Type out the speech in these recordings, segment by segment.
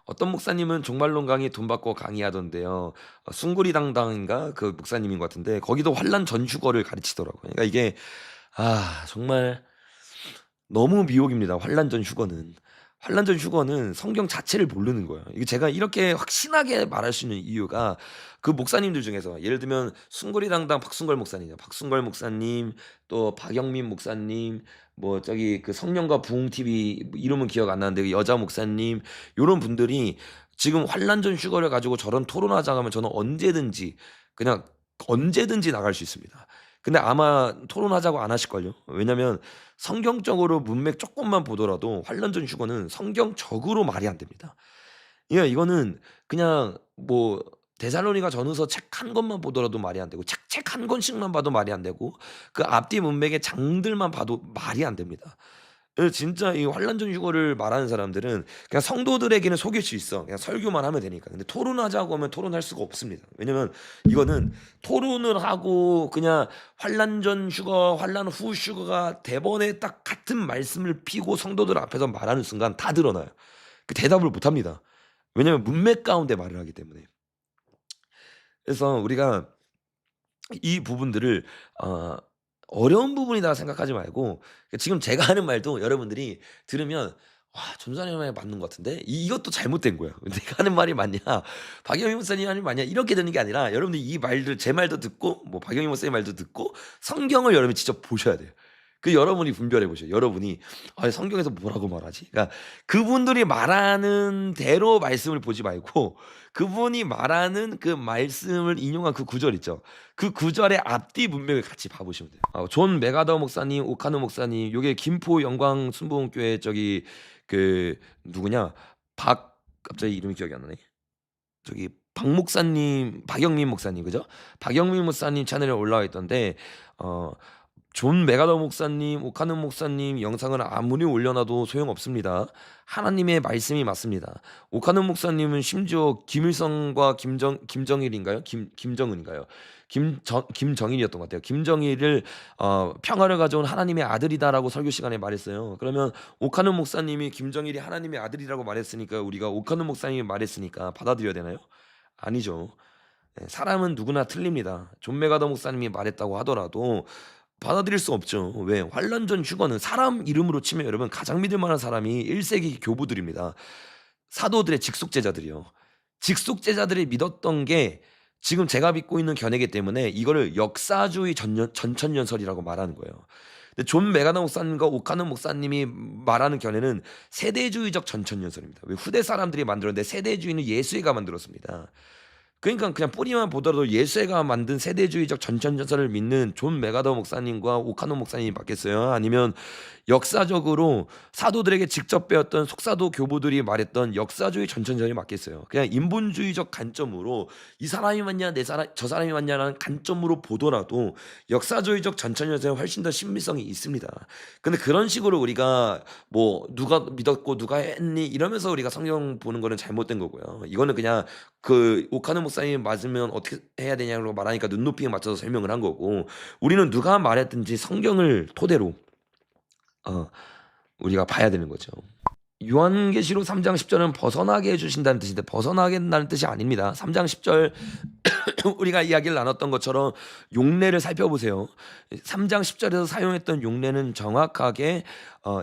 어떤 목사님은 종말론 강의 돈 받고 강의하던데요. 숭구리당당인가 그 목사님인 것 같은데 거기도 환란 전주거를 가르치더라고요. 그러니까 이게 정말 너무 미혹입니다. 환란전 휴거는. 환란전 휴거는 성경 자체를 모르는 거예요. 이게 제가 이렇게 확신하게 말할 수 있는 이유가 그 목사님들 중에서 예를 들면 숭구리당당 박순걸 목사님이요. 박순걸 목사님, 또 박영민 목사님, 뭐 저기 그 성령과 부흥 TV 이름은 기억 안 나는데 그 여자 목사님 요런 분들이 지금 환란전 휴거를 가지고 저런 토론하자 하면 저는 언제든지 그냥 언제든지 나갈 수 있습니다. 근데 아마 토론하자고 안 하실걸요. 왜냐면 성경적으로 문맥 쪼끔만 보더라도 환란전 휴거는 성경적으로 말이 안 됩니다. 예, 이거는 그냥 뭐 데살로니가 전후서 책 한 권만 보더라도 말이 안 되고 책 한 권씩만 봐도 말이 안 되고 그 앞뒤 문맥의 장들만 봐도 말이 안 됩니다. 예, 진짜 이 환란전 휴거를 말하는 사람들은 그냥 성도들에게는 속일 수 있어. 그냥 설교만 하면 되니까. 근데 토론하자고 하면 토론할 수가 없습니다. 왜냐면 이거는 토론을 하고 그냥 환란 전 휴거, 환란 후 휴거가 대번에 딱 같은 말씀을 피고 성도들 앞에서 말하는 순간 다 드러나요. 그 대답을 못 합니다. 왜냐면 문맥 가운데 말을 하기 때문에. 그래서 우리가 이 부분들을 어 어려운 부분이다 생각하지 말고 지금 제가 하는 말도 여러분들이 들으면 '와 전도사님 말이 맞는 것 같은데?' 이것도 잘못된 거예요. '내가 하는 말이 맞냐? 박영희 목사님 하는 말이 맞냐?' 이렇게 되는 게 아니라 여러분들이 이 말들 제 말도 듣고 뭐 박영희 목사님 말도 듣고 성경을 여러분이 직접 보셔야 돼요. 그 여러분이 분별해 보셔요. 여러분이 '아 성경에서 뭐라고 말하지?' 그러니까 그분들이 말하는 대로 말씀을 보지 말고 그분이 말하는 그 말씀을 인용한 그 구절 있죠. 그 구절의 앞뒤 문맥을 같이 봐 보시면 돼요. 존 맥아더 목사님, 오카노 목사님 요게 김포 영광 순복음교회 저기 그 누구냐? 박 갑자기 이름이 기억이 안 나네. 저기 박 목사님, 박영민 목사님 그죠? 박영민 목사님 채널에 올라와 있던데 어 존 맥아더 목사님, 오카노 목사님 영상을 아무리 올려놔도 소용없습니다. 하나님의 말씀이 맞습니다. 오카노 목사님은 심지어 김일성과 김정일인가요? 김정은인가요? 김정일이었던 것 같아요. 김정일을 "평화를 가져온 하나님의 아들이다."라고 설교 시간에 말했어요. 그러면 오카노 목사님이 김정일이 하나님의 아들이라고 말했으니까 우리가 오카노 목사님이 말했으니까 받아들여야 되나요? 아니죠. 예, 사람은 누구나 틀립니다. 존 맥아더 목사님이 말했다고 하더라도 받아들일 수 없죠. 왜? 환란전 휴거는 사람 이름으로 치면 여러분 가장 믿을 만한 사람이 1 세기 교부들입니다. 사도들의 직속 제자들이요. 직속 제자들이 믿었던 게 지금 제가 믿고 있는 견해이기 때문에 이거를 역사주의 전천년설이라고 말하는 거예요. 근데 존 메가너 목사님과 오카노 목사님이 말하는 견해는 세대주의적 전천년설입니다. 왜 후대 사람들이 만들었는데 세대주의는 예수회가 만들었습니다. 그러니까 그냥 뿌리만 보더라도 예수회가 만든 세대주의적 전천전설을 믿는 존 맥아더 목사님과 오카노 목사님이 맞겠어요? 아니면 역사적으로 사도들에게 직접 배웠던 속사도 교부들이 말했던 역사주의 전천전이 맞겠어요? 그냥 인본주의적 관점으로 이 사람이 맞냐 내 사람 저 사람이 맞냐라는 관점으로 보더라도 역사주의적 전천전설이 훨씬 더 신빙성이 있습니다. 근데 그런 식으로 우리가 뭐 "누가 믿었고 누가 했니?" 이러면서 우리가 성경 보는 거는 잘못된 거고요. 이거는 그냥 그 오카노 목사님이 맞으면 어떻게 해야 되냐고 말하니까 눈높이에 맞춰서 설명을 한 거고 우리는 누가 말했든지 성경을 토대로 어 우리가 봐야 되는 거죠. 요한계시록 3장 10 절은 벗어나게 해 주신다는 뜻인데 벗어나게 한다는 뜻이 아닙니다. 3장 10절 우리가 이야기를 나눴던 것처럼 용례를 살펴보세요. 3장 10 절에서 사용했던 용례는 정확하게 어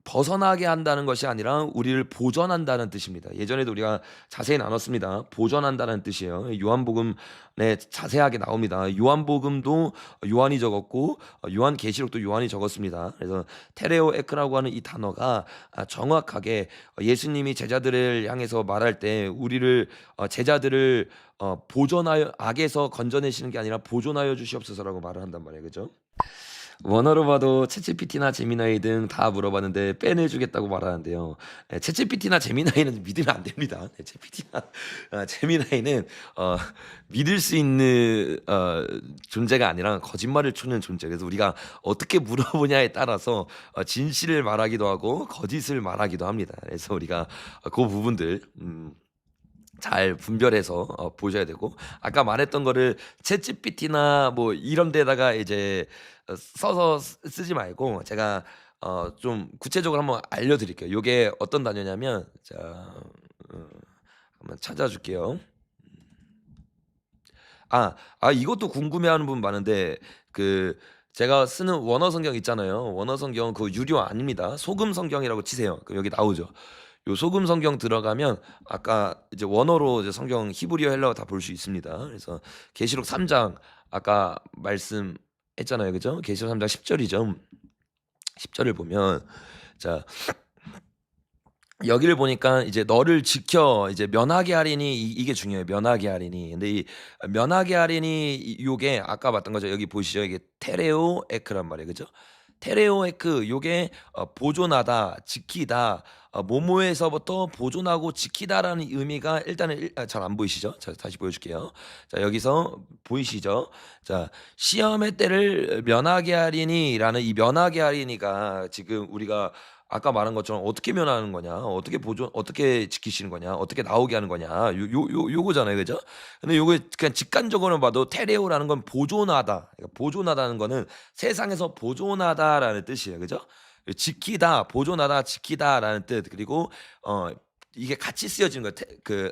벗어나게 한다는 것이 아니라 우리를 보전한다는 뜻입니다. 예전에도 우리가 자세히 나눴습니다. 보전한다는 뜻이에요. 요한복음에 자세하게 나옵니다. 요한복음도 요한이 적었고 요한계시록도 요한이 적었습니다. 그래서 테레오 에크라고 하는 이 단어가 정확하게 예수님이 제자들을 향해서 말할 때 우리를 제자들을 보존하여 악에서 건져내시는 게 아니라 보존하여 주시옵소서라고 말을 한단 말이에요. 그죠? 원어로 봐도 챗GPT나 제미나이 등 다 물어봤는데 빼내 주겠다고 말하는데요. 챗GPT나 제미나이는 믿으면 안 됩니다. 챗GPT나 제미나이는 믿을 수 있는 존재가 아니라 거짓말을 치는 존재. 그래서 우리가 어떻게 물어보냐에 따라서 진실을 말하기도 하고 거짓을 말하기도 합니다. 그래서 우리가 그 부분들 잘 분별해서 보셔야 되고 아까 말했던 거를 챗GPT나 뭐 이런 데다가 이제 써서 쓰지 말고 제가 좀 구체적으로 한번 알려드릴게요. 요게 어떤 단어냐면 자 한번 찾아줄게요. 이것도 궁금해하는 분 많은데 그 제가 쓰는 원어 성경 있잖아요. 원어 성경 그 유료 아닙니다. 소금 성경이라고 치세요. 그럼 여기 나오죠. 요 소금 성경 들어가면 아까 이제 원어로 이제 성경 히브리어 헬라어 다 볼 수 있습니다. 그래서 계시록 3장 아까 말씀했잖아요. 그죠? 계시록 3장 10 절이죠. 10 절을 보면 자 여기를 보니까 이제 "너를 지켜 이제 면하게 하리니." 이게 중요해요. 면하게 하리니. 근데 이 면하게 하리니 요게 아까 봤던 거죠. 여기 보이시죠? 이게 테레오 에크란 말이에요. 그죠? 테레오 에크 요게 보존하다, 지키다, 뭐뭐에서부터 보존하고 지키다라는 의미가 일단은 잘 안 보이시죠? 자 다시 보여줄게요. 자 여기서 보이시죠? 자 "시험의 때를 면하게 하리니"라는 이 면하게 하리니가 지금 우리가 아까 말한 것처럼 어떻게 면하는 거냐, 어떻게 지키시는 거냐, 어떻게 나오게 하는 거냐, 요거잖아요, 그죠? 근데 요게 그냥 직관적으로 봐도 테레오라는 건 보존하다. 그러니까 보존하다는 거는 세상에서 보존하다라는 뜻이에요, 그죠? 지키다, 보존하다, 지키다라는 뜻. 그리고 어 이게 같이 쓰여지는 거예요.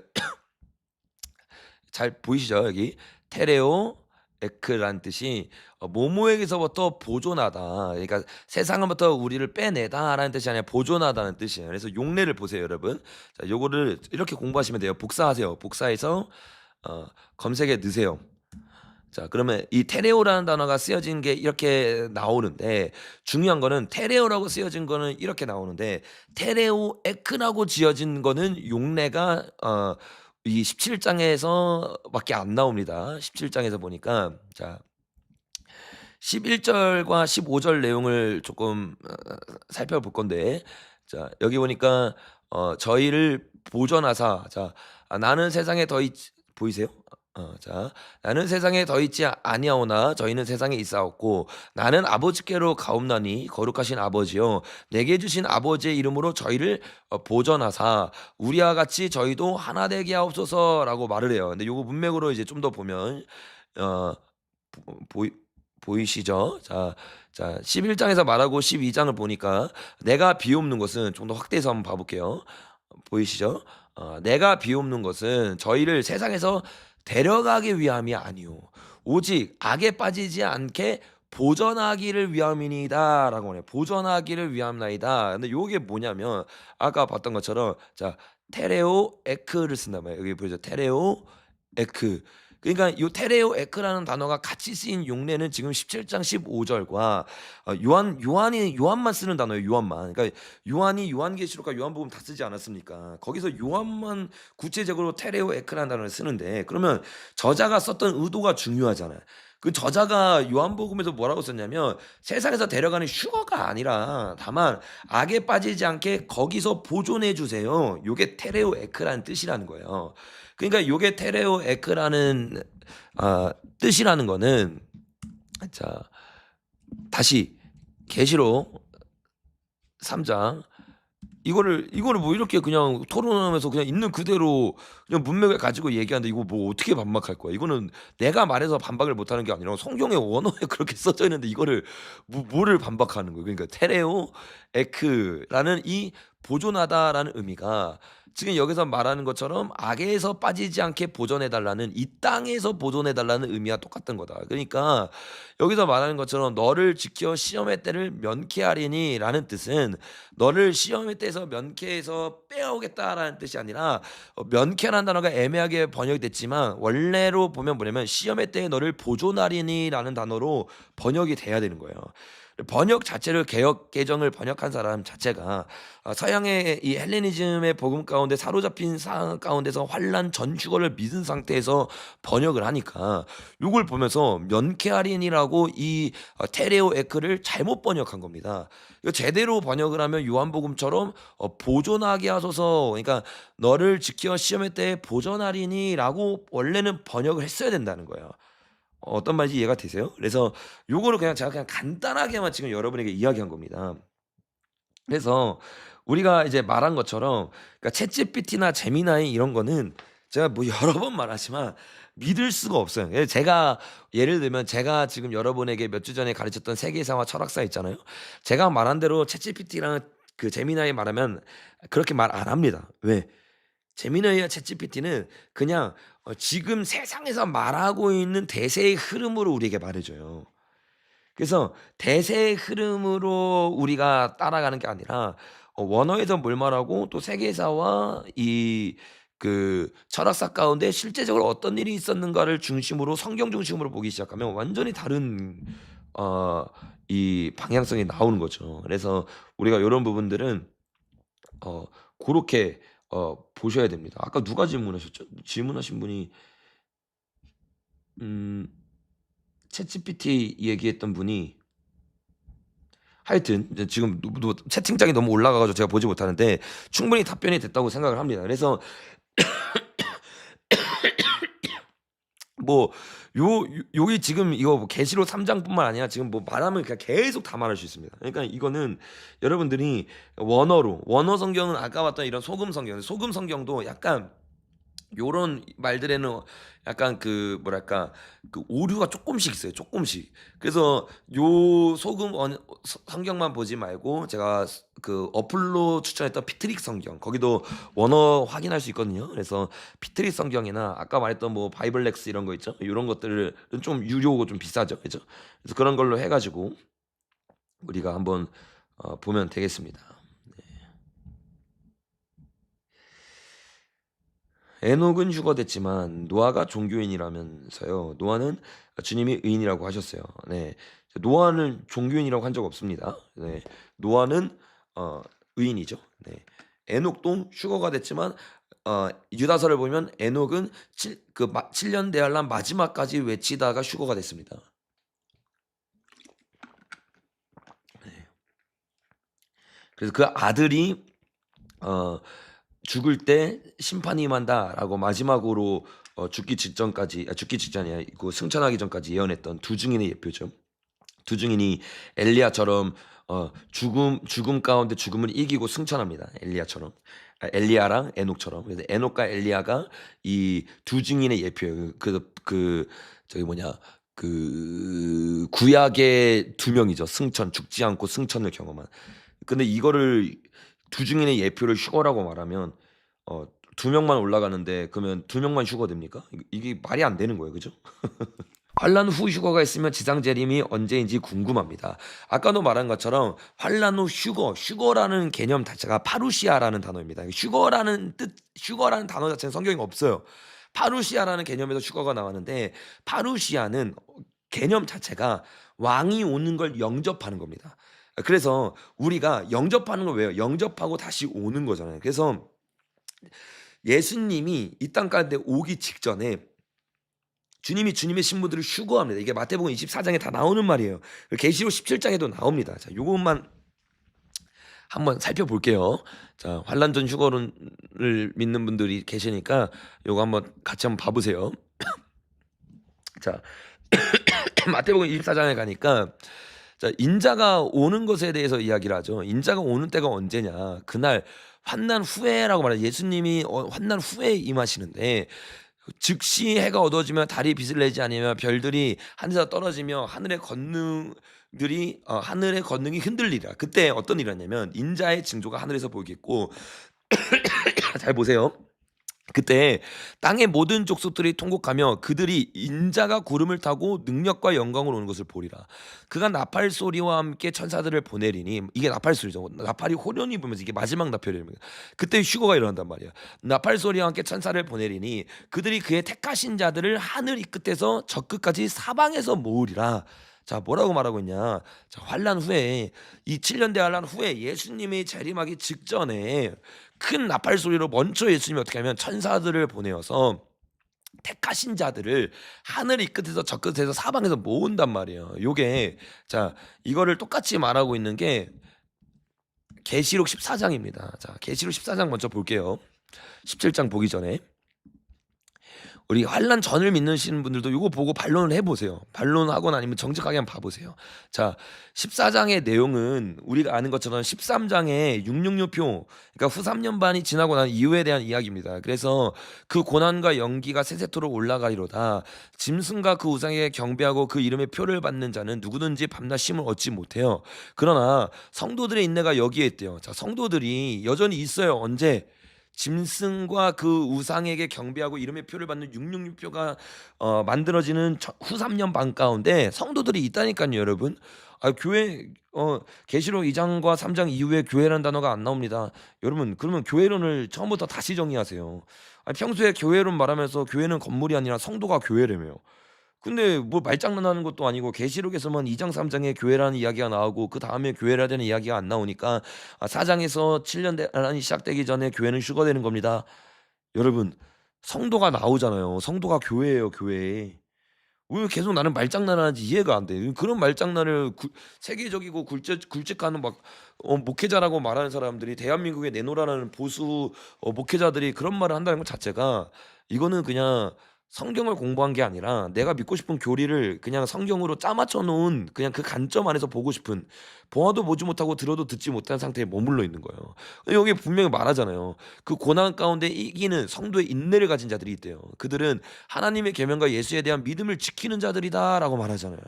잘 보이시죠? 여기 테레오 에크라는 뜻이 뭐뭐에게서부터 보존하다. 그러니까 세상으로부터 우리를 빼내다라는 뜻이 아니라 보존하다는 뜻이에요. 그래서 용례를 보세요, 여러분. 자, 요거를 이렇게 공부하시면 돼요. 복사하세요. 복사해서 검색에 넣으세요. 자, 그러면 이 테레오라는 단어가 쓰여진 게 이렇게 나오는데 중요한 거는 테레오라고 쓰여진 거는 이렇게 나오는데 테레오 에크라고 지어진 거는 용례가 이 17장에서밖에 안 나옵니다. 17장에서 보니까 자 11절과 15절 내용을 조금 살펴볼 건데 자 여기 보니까 저희를 보전하사 자 나는 세상에 더 있지 보이세요? 자 나는 세상에 더 있지 아니하오나 저희는 세상에 있사옵고 나는 아버지께로 가옵나니 거룩하신 아버지여 내게 주신 아버지의 이름으로 저희를 보전하사 우리와 같이 저희도 하나 되게 하옵소서라고 말을 해요. 근데 요거 문맥으로 이제 좀 더 보면 어 보이 보이시죠? 자 11 장에서 말하고 12 장을 보니까 내가 비옵는 것은 좀 더 확대해서 한번 봐 볼게요. 보이시죠? 내가 비옵는 것은 저희를 세상에서 데려가기 위함이 아니요 오직 악에 빠지지 않게 보전하기를 위함이니이다라고 하네요. 보전하기를 위함나이다. 근데 요게 뭐냐면 아까 봤던 것처럼 자 테레오 에크를 쓴단 말이에요. 여기 보이죠? 테레오 에크. 그러니까 요 테레오 에크라는 단어가 같이 쓰인 용례는 지금 17장 15절과 요한이 요한만 쓰는 단어예요. 요한만. 그러니까 요한이 요한계시록과 요한복음 다 쓰지 않았습니까? 거기서 요한만 구체적으로 테레오 에크라는 단어를 쓰는데 그러면 저자가 썼던 의도가 중요하잖아요. 그 저자가 요한복음에서 뭐라고 썼냐면 세상에서 데려가는 휴거가 아니라 다만 악에 빠지지 않게 거기서 보존해 주세요. 요게 테레오 에크라는 뜻이라는 거예요. 그러니까 요게 테레오 에크라는 뜻이라는 거는 자 다시 계시록 3장 이거를 뭐 이렇게 그냥 토론하면서 그냥 있는 그대로 그냥 문맥을 가지고 얘기하는데 이거 뭐 어떻게 반박할 거야. 이거는 내가 말해서 반박을 못하는 게 아니라 성경의 원어에 그렇게 써져 있는데 이거를 뭐를 반박하는 거예요. 그러니까 테레오 에크라는 이 보존하다라는 의미가 지금 여기서 말하는 것처럼 악에서 빠지지 않게 보존해 달라는 이 땅에서 보존해 달라는 의미와 똑같은 거다. 그러니까 여기서 말하는 것처럼 너를 지켜 시험의 때를 면케하리니라는 뜻은 너를 시험의 때에서 면케해서 빼오겠다라는 뜻이 아니라 면케라는 단어가 애매하게 번역이 됐지만 원래로 보면 뭐냐면 시험의 때에 너를 보존하리니라는 단어로 번역이 돼야 되는 거예요. 번역 자체를 개역 개정을 번역한 사람 자체가 서양의 이 헬레니즘의 복음 가운데 사로잡힌 상황 가운데서 환란 전축어를 믿은 상태에서 번역을 하니까 요걸 보면서 면케하린이라고 이 테레오 에크를 잘못 번역한 겁니다. 이거 제대로 번역을 하면 요한복음처럼 보존하게 하소서 그러니까 너를 지켜 시험의 때에 보존하리니라고 원래는 번역을 했어야 된다는 거예요. 어떤 말인지 이해가 되세요? 그래서 요거를 그냥 제가 그냥 간단하게만 지금 여러분에게 이야기한 겁니다. 그래서 우리가 이제 말한 것처럼 그러니까 챗GPT나 제미나이 이런 거는 제가 뭐 여러 번 말하지만 믿을 수가 없어요. 제가 예를 들면 제가 지금 여러분에게 몇 주 전에 가르쳤던 세계사와 철학사 있잖아요. 제가 말한 대로 챗GPT랑 그 제미나이 말하면 그렇게 말 안 합니다. 왜? 제미나이와 챗GPT는 그냥 지금 세상에서 말하고 있는 대세의 흐름으로 우리에게 말해 줘요. 그래서 대세의 흐름으로 우리가 따라가는 게 아니라 원어에서 뭘 말하고 또 세계사와 이 그 철학사 가운데 실제적으로 어떤 일이 있었는가를 중심으로 성경 중심으로 보기 시작하면 완전히 다른 어 이 방향성이 나오는 거죠. 그래서 우리가 요런 부분들은 어 고렇게 보셔야 됩니다. 아까 누가 질문하셨죠? 질문하신 분이 음 챗GPT 얘기했던 분이 하여튼 이제 지금 채팅창이 너무 올라가 가지고 제가 보지 못하는데 충분히 답변이 됐다고 생각을 합니다. 그래서 뭐 요게 지금 이거 뭐 계시록 3 장뿐만 아니라 지금 뭐 말하면 그냥 계속 다 말할 수 있습니다. 그러니까 이거는 여러분들이 원어 성경은 아까 봤던 이런 소금 성경도 약간 요런 말들에는 약간 그 뭐랄까 그 오류가 쪼끔씩 있어요, 쪼끔씩. 그래서 요 성경만 보지 말고 제가 그 어플로 추천했던 피트릭 성경 거기도 원어 확인할 수 있거든요. 그래서 피트릭 성경이나 아까 말했던 뭐 바이블렉스 이런 거 있죠. 요런 것들은 좀 유료고 좀 비싸죠. 그죠? 그래서 그런 걸로 해 가지고 우리가 한번 보면 되겠습니다. 에녹은 휴거됐지만 노아가 종교인이라면서요. 노아는 주님이 의인이라고 하셨어요. 네. 노아는 종교인이라고 한 적 없습니다. 네. 노아는 의인이죠. 네. 에녹도 휴거가 됐지만 유다서를 보면 에녹은 7년 대환란 마지막까지 외치다가 휴거가 됐습니다. 네. 그래서 그 아들이 죽을 때 심판이 임한다라고 마지막으로 죽기 직전까지 죽기 직전이 아니고 승천하기 전까지 예언했던 두 증인의 예표죠. 두 증인이 엘리야처럼 죽음 가운데 죽음을 이기고 승천합니다. 엘리야처럼. 엘리야랑 에녹처럼. 그래서 에녹과 엘리야가 이 두 증인의 예표예요. 그 저기 뭐냐 그 구약의 두 명이죠. 죽지 않고 승천을 경험한. 근데 이거를 두 증인의 예표를 휴거라고 말하면 어, 두 명만 올라가는데 그러면 두 명만 휴거 됩니까? 이게 말이 안 되는 거예요, 그죠? 환란 후 휴거가 있으면 지상 재림이 언제인지 궁금합니다. 아까도 말한 것처럼 환란 후 휴거라는 개념 자체가 파루시아라는 단어입니다. 휴거라는 단어 자체는 성경에 없어요. 파루시아라는 개념에서 휴거가 나왔는데 파루시아는 개념 자체가 왕이 오는 걸 영접하는 겁니다. 그래서 우리가 영접하는 걸 왜요? 영접하고 다시 오는 거잖아요. 그래서 예수님이 이 땅 가운데 오기 직전에 주님이 주님의 신부들을 휴거합니다. 이게 마태복음 24장에 다 나오는 말이에요. 계시록 17장에도 나옵니다. 자, 요것만 한번 살펴볼게요. 자, 환란 전 휴거를 믿는 분들이 계시니까 요거 한번 같이 한번 봐보세요. 자, 마태복음 24장에 가니까 자, 인자가 오는 것에 대해서 이야기를 하죠. 인자가 오는 때가 언제냐? 그날 환난 후에라고 말해요. 예수님이 환난 후에 임하시는데 즉시 해가 어두워지며 달이 빛을 내지 아니하며 별들이 하늘에서 떨어지며 하늘의 건능이 흔들리라. 그때 어떤 일이 있냐면 인자의 징조가 하늘에서 보이겠고 잘 보세요. 그때 땅의 모든 족속들이 통곡하며 그들이 인자가 구름을 타고 능력과 영광으로 오는 것을 보리라. 그가 나팔 소리와 함께 천사들을 보내리니 이게 나팔 소리죠. 나팔이 호련히 불면서 이게 마지막 나팔입니다. 그때 휴거가 일어난단 말이야. 나팔 소리와 함께 천사를 보내리니 그들이 그의 택하신 자들을 하늘 이 끝에서 저 끝까지 사방에서 모으리라. 자, 뭐라고 말하고 있냐? 자, 환란 후에 이 7년 대환란 후에 예수님이 재림하기 직전에 큰 나팔 소리로 먼저 예수님이 어떻게 하면 천사들을 보내어서 택하신 자들을 하늘 이 끝에서 저 끝에서 사방에서 모은단 말이에요. 요게 자, 이거를 똑같이 말하고 있는 게 계시록 14장입니다. 자, 계시록 14장 먼저 볼게요. 17장 보기 전에 우리 환란 전을 믿으시는 분들도 이거 보고 반론을 해보세요. 반론하거나 아니면 정직하게 한번 봐보세요. 자, 14장의 내용은 우리가 아는 것처럼 13장의 666표, 그러니까 후 3년 반이 지나고 난 이후에 대한 이야기입니다. 그래서 그 고난과 연기가 세세토록 올라가리로다. 짐승과 그 우상에게 경배하고 그 이름의 표를 받는 자는 누구든지 밤낮 쉼을 얻지 못해요. 그러나 성도들의 인내가 여기에 있대요. 자, 성도들이 여전히 있어요. 언제? 짐승과 그 우상에게 경배하고 이름의 표를 받는 666표가 만들어지는 후 3년 반 가운데 성도들이 있다니까요, 여러분. 교회 계시록 2 장과 3장 이후에 교회라는 단어가 안 나옵니다. 여러분, 그러면 교회론을 처음부터 다시 정의하세요. 평소에 교회론 말하면서 교회는 건물이 아니라 성도가 교회라며요. 근데 뭐 말장난하는 것도 아니고 계시록에서만 2장 3 장에 교회라는 이야기가 나오고 그다음에 교회라는 이야기가 안 나오니까 4 장에서 7년 대란이 시작되기 전에 교회는 휴거되는 겁니다. 여러분, 성도가 나오잖아요. 성도가 교회예요, 교회. 왜 계속 나는 말장난을 하는지 이해가 안 돼. 그런 말장난을 세계적이고 굵직하는 막 목회자라고 말하는 사람들이 대한민국에 내놓으라는 보수 목회자들이 그런 말을 한다는 것 자체가, 이거는 그냥 성경을 공부한 게 아니라 내가 믿고 싶은 교리를 그냥 성경으로 짜맞춰 놓은 그냥 그 관점 안에서 보고 싶은, 보아도 보지 못하고 들어도 듣지 못한 상태에 머물러 있는 거예요. 여기 분명히 말하잖아요. 그 고난 가운데 이기는 성도의 인내를 가진 자들이 있대요. 그들은 하나님의 계명과 예수에 대한 믿음을 지키는 자들이다라고 말하잖아요.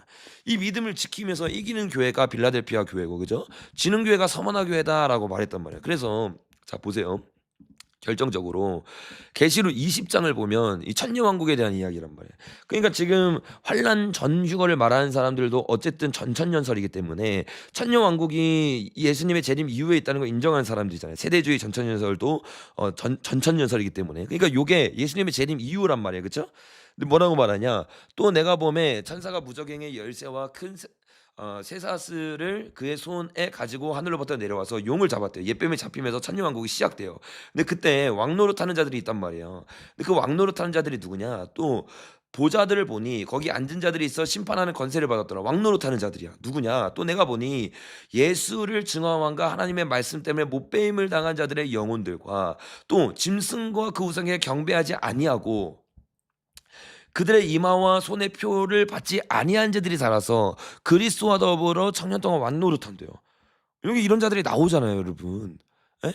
이 믿음을 지키면서 이기는 교회가 빌라델피아 교회고, 그죠? 지는 교회가 서머나 교회다라고 말했단 말이에요. 그래서 자 보세요. 결정적으로 계시록 20장을 보면 이 천년왕국에 대한 이야기란 말이에요. 그러니까 지금 환란 전 휴거를 말하는 사람들도 어쨌든 전천년설이기 때문에 천년왕국이 예수님의 재림 이후에 있다는 걸 인정하는 사람들이잖아요. 세대주의 전천년설도 전천년설이기 때문에. 그러니까 요게 예수님의 재림 이후란 말이에요. 그렇죠? 근데 뭐라고 말하냐? 또 내가 보매 천사가 무저갱의 열쇠와 큰 쇠사슬을 그의 손에 가지고 하늘로부터 내려와서 용을 잡았대요. 옛뱀에 잡히면서 천년왕국이 시작돼요. 근데 그때 왕노릇하는 자들이 있단 말이에요. 근데 그 왕노릇하는 자들이 누구냐? 또 보좌들을 보니 거기 앉은 자들이 있어 심판하는 권세를 받았더라. 왕노릇하는 자들이야. 누구냐? 또 내가 보니 예수를 증언한 왕과 하나님의 말씀 때문에 못배임을 당한 자들의 영혼들과 또 짐승과 그 우상에 경배하지 아니하고 그들의 이마와 손의 표를 받지 아니한 자들이 살아서 그리스도와 더불어 청년 동안 왕노릇한대요. 여기 이런 자들이 나오잖아요, 여러분. 예?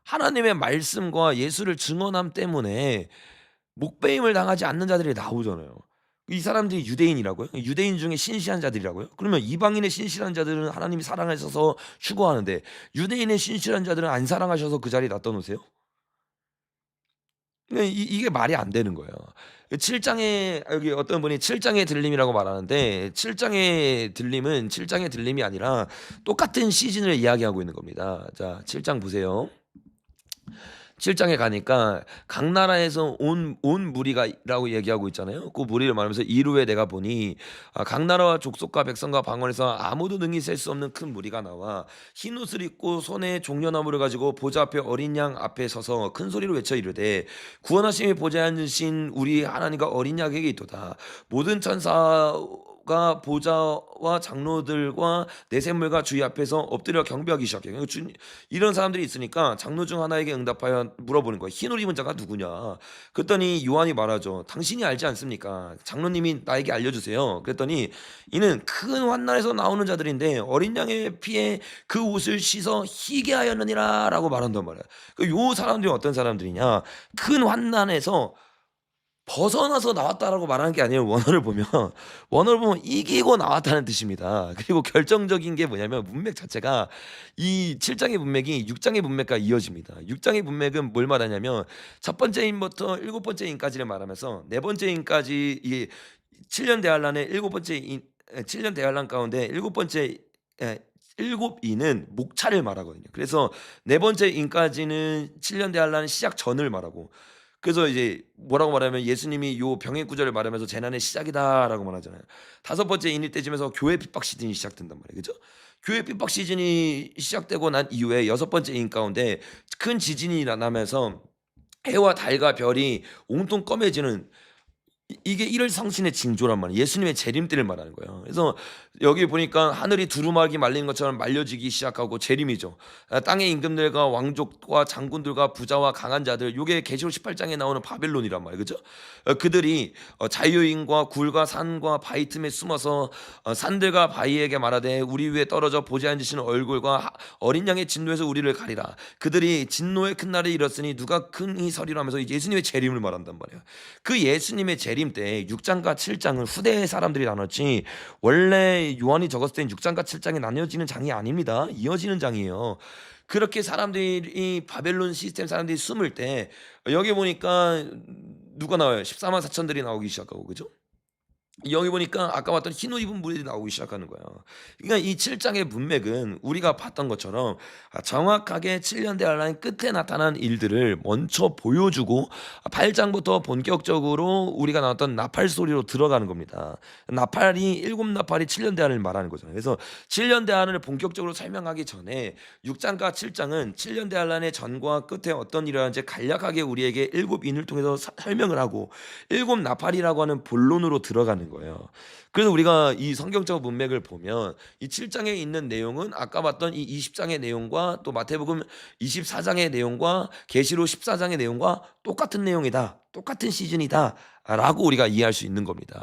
하나님의 말씀과 예수를 증언함 때문에 목배임을 당하지 않는 자들이 나오잖아요. 이 사람들이 유대인이라고요? 유대인 중에 신실한 자들이라고요? 그러면 이방인의 신실한 자들은 하나님이 사랑하셔서 추구하는데 유대인의 신실한 자들은 안 사랑하셔서 그 자리에 놔둬 놓으세요? 이게 말이 안 되는 거예요. 7장에 여기 어떤 분이 7장의 들림이라고 말하는데 7장의 들림은 7장의 들림이 아니라 똑같은 시즌을 이야기하고 있는 겁니다. 자, 7장 보세요. 7장에 가니까 각 나라에서 온 무리가라고 얘기하고 있잖아요. 그 무리를 말하면서 이루에 내가 보니 각 나라와 족속과 백성과 방언에서 아무도 능히 셀 수 없는 큰 무리가 나와 흰 옷을 입고 손에 종려나무를 가지고 보좌 앞에 어린 양 앞에 서서 큰 소리로 외쳐 이르되 구원하심이 보좌에 앉으신 우리 하나님과 어린 양에게 있도다. 모든 천사가 보좌와 장로들과 내샘물과 주의 앞에서 엎드려 경배하기 시작해요. 이런 사람들이 있으니까 장로 중 하나에게 응답하여 물어보는 거예요. 흰 옷 입은 자가 누구냐? 그랬더니 요한이 말하죠. 당신이 알지 않습니까? 장로님이 나에게 알려주세요. 그랬더니 이는 큰 환난에서 나오는 자들인데 어린 양의 피에 그 옷을 씻어 희게 하였느니라 라고 말한단 말이에요. 요 사람들이 어떤 사람들이냐? 큰 환난에서 벗어나서 나왔다라고 말하는 게 아니에요. 원어를 보면 이기고 나왔다는 뜻입니다. 그리고 결정적인 게 뭐냐면 문맥 자체가 이 7장의 문맥이 6장의 문맥과 이어집니다. 6장의 문맥은 뭘 말하냐면 첫 번째 인부터 일곱 번째 인까지를 말하면서 네 번째 인까지 이 7년 대환란의 일곱 번째 인 7년 대환란 가운데 일곱 번째 일곱 인은 목차를 말하거든요. 그래서 네 번째 인까지는 7년 대환란 시작 전을 말하고, 그래서 이제 뭐라고 말하면 예수님이 요 병의 구절을 말하면서 재난의 시작이다라고 말하잖아요. 다섯 번째 인일 때쯤에서 교회 핍박 시즌이 시작된단 말이에요. 그죠? 교회 핍박 시즌이 시작되고 난 이후에 여섯 번째 인 가운데 큰 지진이 나면서 해와 달과 별이 온통 검해지는, 이게 1월 성신의 징조란 말이에요. 예수님의 재림 때를 말하는 거예요. 그래서 여기 보니까 하늘이 두루마기 말리는 것처럼 말려지기 시작하고 재림이죠. 땅의 임금들과 왕족과 장군들과 부자와 강한 자들, 요게 계시록 18장에 나오는 바벨론이란 말이에요. 그죠? 그들이 자유인과 굴과 산과 바위 틈에 숨어서 산들과 바위에게 말하되 우리 위에 떨어져 보지 않으시는 얼굴과 어린 양의 진노에서 우리를 가리라. 그들이 진노의 큰 날이 이뤘으니 누가 큰히 서리라 하면서 예수님의 재림을 말한단 말이에요. 그 예수님의 재림 재림 때 6 장과 7 장은 후대 사람들이 나눴지 원래 요한이 적었을 땐 6 장과 7 장이 나뉘어지는 장이 아닙니다. 이어지는 장이에요. 그렇게 사람들이 바벨론 시스템 사람들이 숨을 때 여기 보니까 누가 나와요? 14만 4천들이 나오기 시작하고 그죠? 여기 보니까 아까 봤던 흰 옷 입은 무리들이 나오기 시작하는 거야. 그러니까 이 7장의 문맥은 우리가 봤던 것처럼 정확하게 7년 대환란 끝에 나타난 일들을 먼저 보여주고 8장부터 본격적으로 우리가 나왔던 나팔 소리로 들어가는 겁니다. 나팔이 일곱 나팔이 7년 대환을 말하는 거잖아요. 그래서 7년 대환을 본격적으로 설명하기 전에 6장과 7장은 7년 대환란의 전과 끝에 어떤 일을 하는지 간략하게 우리에게 일곱 인을 통해서 설명을 하고 일곱 나팔이라고 하는 본론으로 들어가는 거예요. 그래서 우리가 이 성경적 문맥을 보면 이 7장에 있는 내용은 아까 봤던 이 20장의 내용과 또 마태복음 24장의 내용과 계시록 14장의 내용과 똑같은 내용이다. 똑같은 시즌이다. 라고 우리가 이해할 수 있는 겁니다.